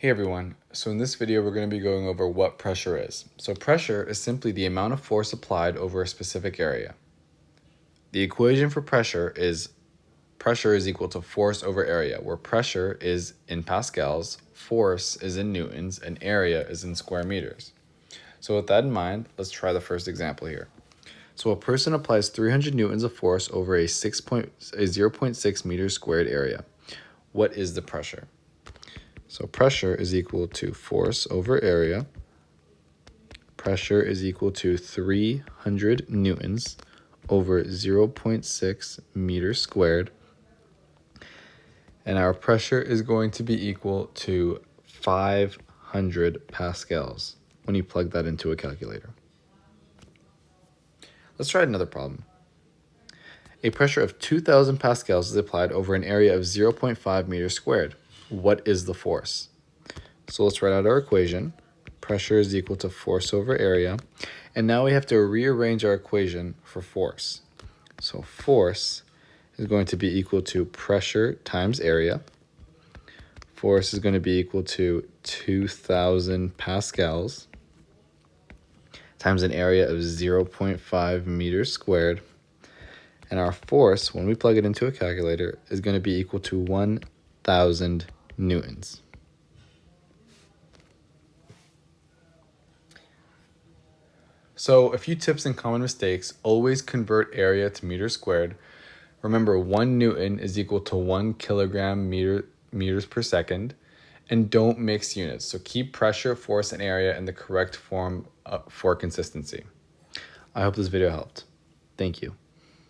Hey everyone, so in this video we're going to be going over what pressure is. So pressure is simply the amount of force applied over a specific area. The equation for pressure is equal to force over area, where pressure is in pascals, force is in newtons, and area is in square meters. So with that in mind, let's try the first example here. So a person applies 300 newtons of force over a 0.6 meters squared area. What is the pressure? So pressure is equal to force over area. Pressure is equal to 300 newtons over 0.6 meters squared. And our pressure is going to be equal to 500 pascals when you plug that into a calculator. Let's try another problem. A pressure of 2,000 pascals is applied over an area of 0.5 meters squared. What is the force? So let's write out our equation. Pressure is equal to force over area. And now we have to rearrange our equation for force. So force is going to be equal to pressure times area. Force is going to be equal to 2,000 pascals times an area of 0.5 meters squared. And our force, when we plug it into a calculator, is going to be equal to 1,000 newtons. So a few tips and common mistakes: always convert area to meters squared. Remember, 1 newton is equal to 1 kilogram meters per second. And don't mix units. So keep pressure, force, and area in the correct form for consistency. I hope this video helped. Thank you.